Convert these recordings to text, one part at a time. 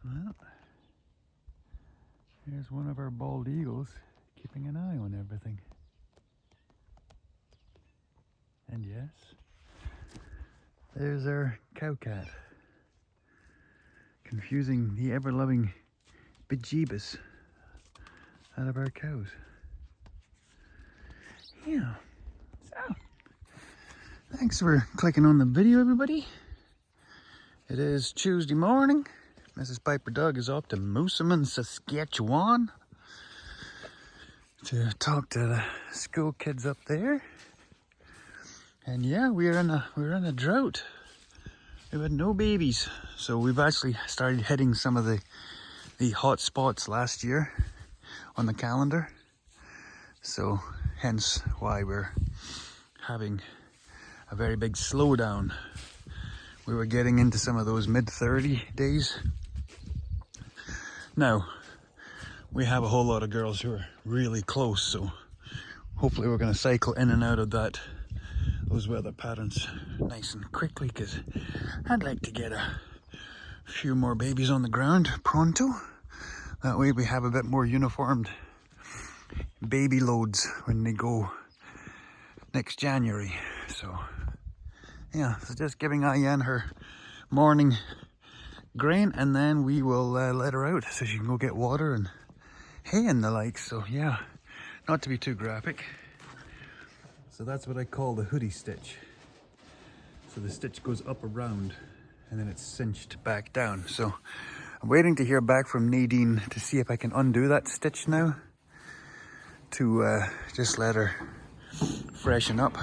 Well, here's one of our bald eagles keeping an eye on everything. And yes, there's our cow cat, confusing the ever-loving bejeebus out of our cows. Yeah, so thanks for clicking on the video, everybody. It is Tuesday morning. Mrs. Piper Doug is off to Moosomin, Saskatchewan to talk to the school kids up there. And yeah, we're in a drought. We've had no babies, so we've actually started hitting some of the hot spots last year on the calendar. So hence why we're having a very big slowdown. We were getting into some of those mid-30 days. Now, we have a whole lot of girls who are really close, so hopefully we're going to cycle in and out of those weather patterns nice and quickly, because I'd like to get a few more babies on the ground pronto. That way we have a bit more uniformed baby loads when they go next January. So yeah, so just giving Ayan her morning grain, and then we will let her out so she can go get water and hay and the like. So yeah, not to be too graphic. So that's what I call the hoodie stitch. So the stitch goes up around and then it's cinched back down. So I'm waiting to hear back from Nadine to see if I can undo that stitch now, to just let her freshen up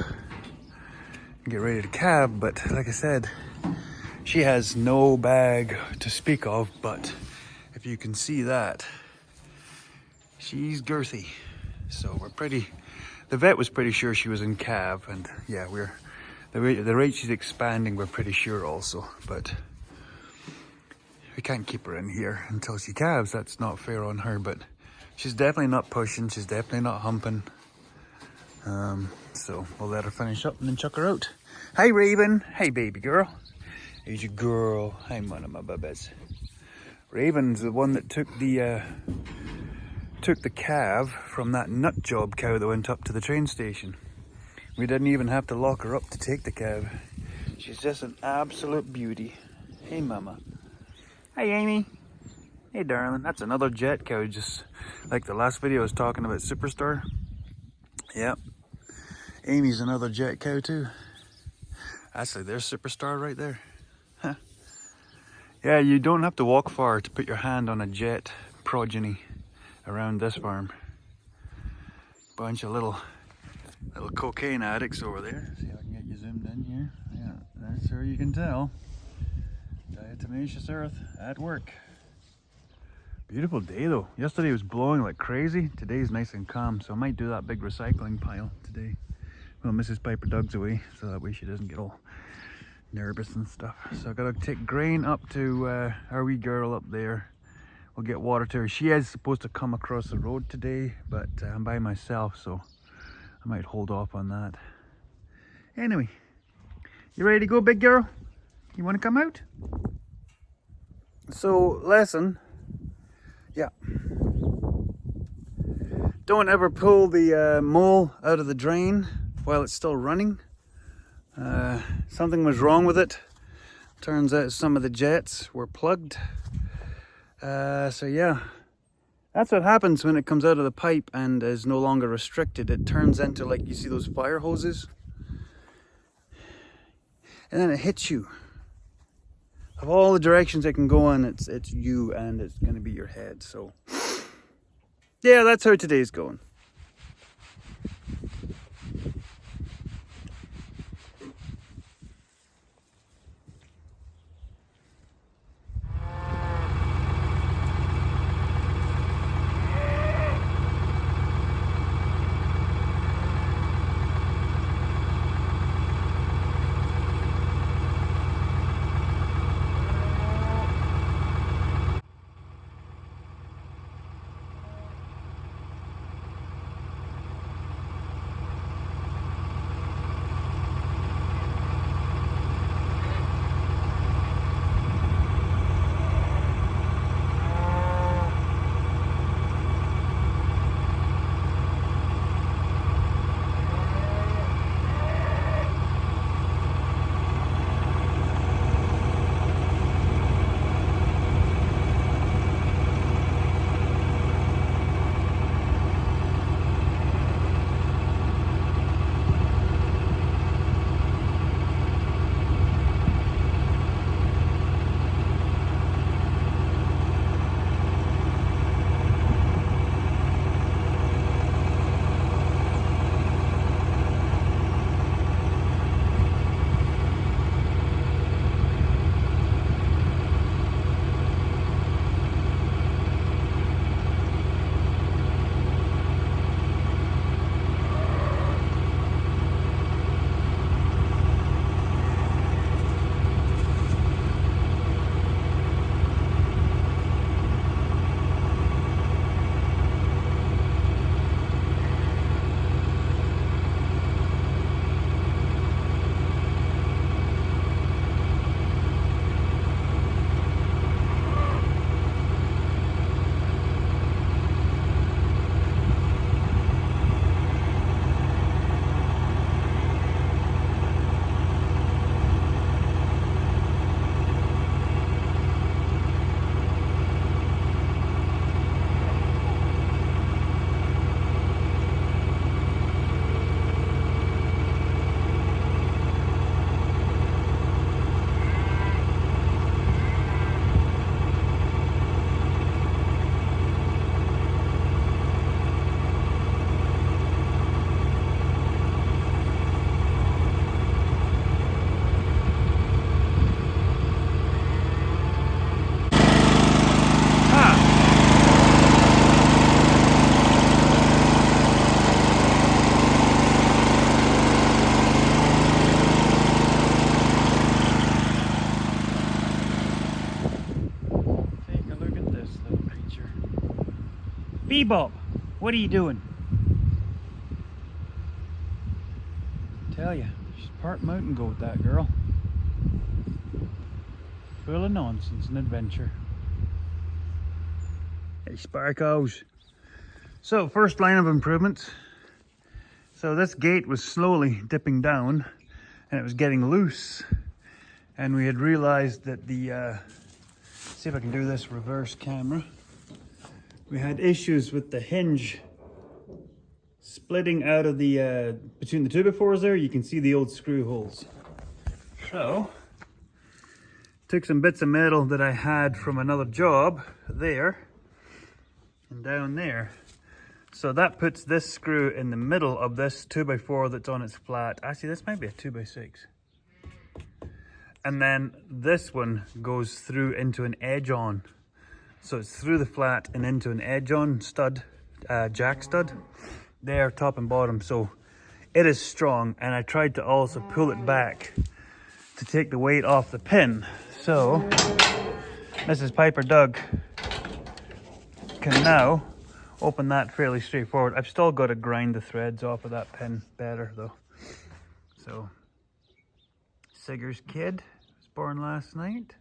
and get ready to calve. But like I said, she has no bag to speak of, but if you can see that, she's girthy. So the vet was pretty sure she was in calve, and yeah, the rate she's expanding, we're pretty sure also, but we can't keep her in here until she calves. That's not fair on her, but she's definitely not pushing, she's definitely not humping. So we'll let her finish up and then chuck her out. Hi Raven, hey baby girl. Here's your girl. Hi, one of my babies. Raven's the one that took the calf from that nut job cow that went up to the train station. We didn't even have to lock her up to take the calf. She's just an absolute beauty. Hey, mama. Hi, Amy. Hey, darling. That's another jet cow, just like the last video I was talking about Superstar. Yep. Amy's another jet cow too. Actually, there's Superstar right there. Huh. Yeah, you don't have to walk far to put your hand on a jet progeny around this farm. Bunch of little cocaine addicts over there. See if I can get you zoomed in here. Yeah, that's where you can tell. Diatomaceous earth at work. Beautiful day though. Yesterday was blowing like crazy. Today's nice and calm, so I might do that big recycling pile today. Well, Mrs. Piper Doug's away, so that way she doesn't get all nervous and stuff. So I gotta take grain up to our wee girl up there. We'll get water to her. She is supposed to come across the road today, but I'm by myself, so I might hold off on that. Anyway, you ready to go, big girl? You want to come out? So, lesson. Yeah. Don't ever pull the mole out of the drain while it's still running. Something was wrong with it. Turns out some of the jets were plugged. So yeah, that's what happens when it comes out of the pipe and is no longer restricted. It turns into, like, you see those fire hoses, and then it hits you. Of all the directions it can go in, it's you, and it's going to be your head. So yeah, that's how today's going. Bebop, what are you doing? Tell ya, she's part mountain goat, that girl. Full of nonsense and adventure. Hey, Sparkles. So, first line of improvements. So this gate was slowly dipping down and it was getting loose. And we had realized that the, see if I can do this reverse camera. We had issues with the hinge splitting out of the, between the 2x4s there, you can see the old screw holes. So, took some bits of metal that I had from another job there and down there. So that puts this screw in the middle of this 2x4 that's on its flat. Actually, this might be a 2x6. And then this one goes through into an edge-on. So it's through the flat and into an edge-on stud, jack stud, there, top and bottom. So it is strong, and I tried to also pull it back to take the weight off the pin. So Mrs. Piper Doug can now open that fairly straightforward. I've still got to grind the threads off of that pin better though. So, Sigur's kid was born last night,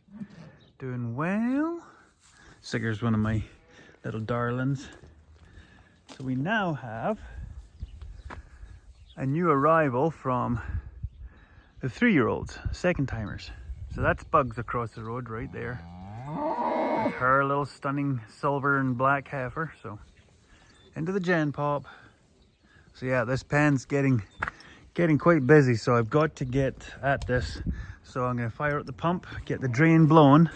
doing well. Sigur's one of my little darlings. So we now have a new arrival from the 3-year-olds, second timers. So that's Bugs across the road right there. That's her little stunning silver and black heifer. So into the gen pop. So yeah, this pen's getting quite busy, so I've got to get at this. So I'm going to fire up the pump, get the drain blown,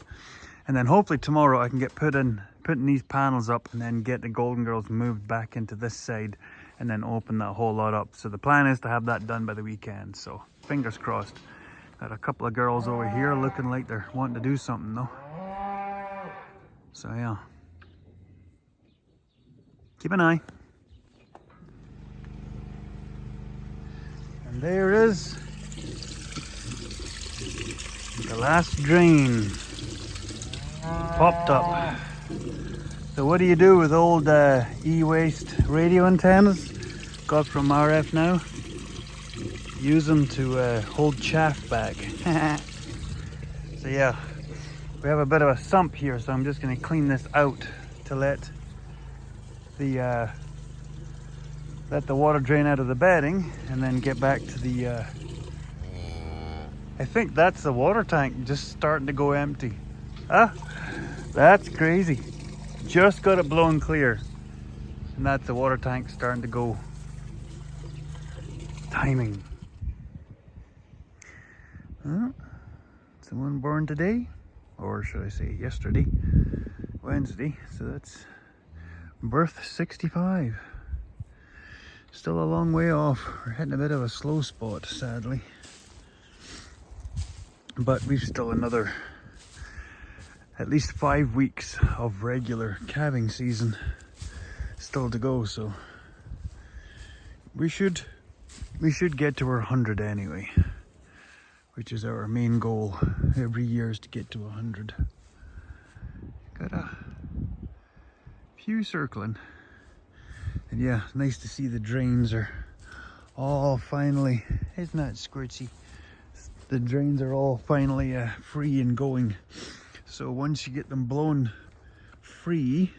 and then hopefully tomorrow I can get putting these panels up and then get the Golden Girls moved back into this side and then open that whole lot up. So the plan is to have that done by the weekend, so fingers crossed. Got a couple of girls over here looking like they're wanting to do something though. So yeah. Keep an eye. And there is the last drain popped up. So what do you do with old e-waste radio antennas? Got from RF now. Use them to hold chaff back. So yeah, we have a bit of a sump here, so I'm just going to clean this out to let the water drain out of the bedding and then get back to the I think that's the water tank just starting to go empty. Ah, that's crazy. Just got it blown clear and that's the water tank starting to go. Timing. Someone born today, or should I say yesterday, Wednesday, so that's birth 65. Still a long way off. We're hitting a bit of a slow spot, sadly. But we've still another at least 5 weeks of regular calving season still to go, so we should get to our 100 anyway, which is our main goal every year, is to get to 100. Got a few circling. And yeah, nice to see the drains are all finally, isn't that squirty? The drains are all finally free and going. So once you get them blown free,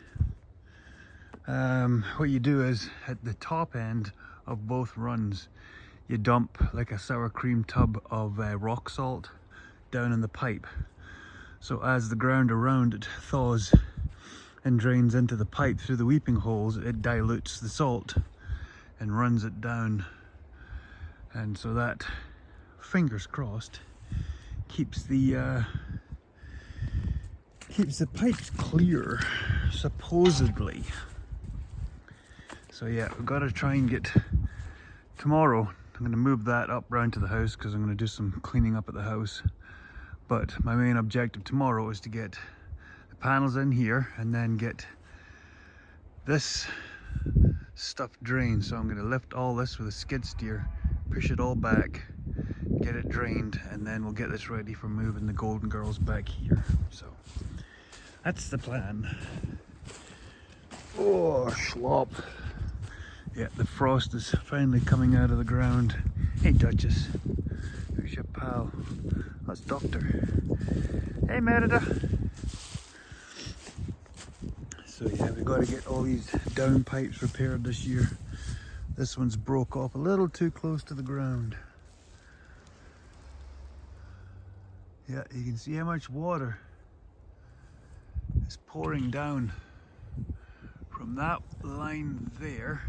what you do is at the top end of both runs, you dump like a sour cream tub of rock salt down in the pipe. So as the ground around it thaws and drains into the pipe through the weeping holes, it dilutes the salt and runs it down. And so that, fingers crossed, keeps the pipes clear, supposedly. So yeah, we've got to try and get tomorrow. I'm going to move that up round to the house because I'm going to do some cleaning up at the house. But my main objective tomorrow is to get the panels in here and then get this stuff drained. So I'm going to lift all this with a skid steer, push it all back, get it drained, and then we'll get this ready for moving the Golden Girls back here. So that's the plan. Oh, slop. Yeah, the frost is finally coming out of the ground. Hey, Duchess. Who's your pal? That's Doctor. Hey, Merida. So yeah, we've got to get all these down pipes repaired this year. This one's broke off a little too close to the ground. Yeah, you can see how much water is pouring down from that line there.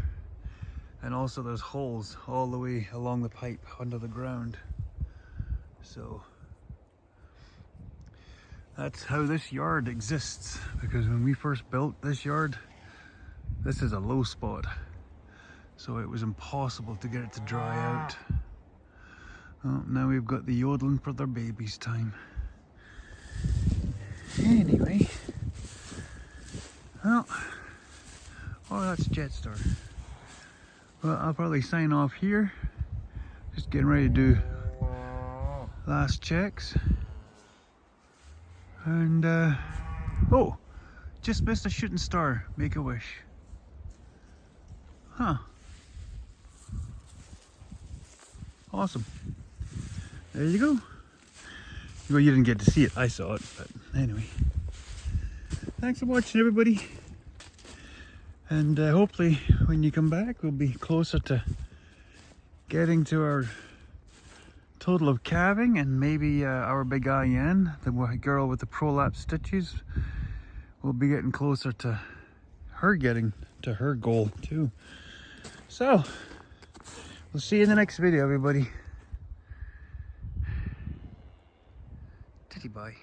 And also there's holes all the way along the pipe under the ground. So that's how this yard exists, because when we first built this yard, this is a low spot. So it was impossible to get it to dry out. Well, now we've got the yodeling for their babies time. Anyway, well, oh, that's Jetstar. Well, I'll probably sign off here. Just getting ready to do last checks. And, oh, just missed a shooting star. Make a wish. Huh. Awesome. There you go. Well, you didn't get to see it. I saw it, but anyway. Thanks for watching, everybody. And hopefully when you come back, we'll be closer to getting to our total of calving, and maybe our big IN, the girl with the prolapse stitches, will be getting closer to her getting to her goal too. So, we'll see you in the next video, everybody. Titty bye.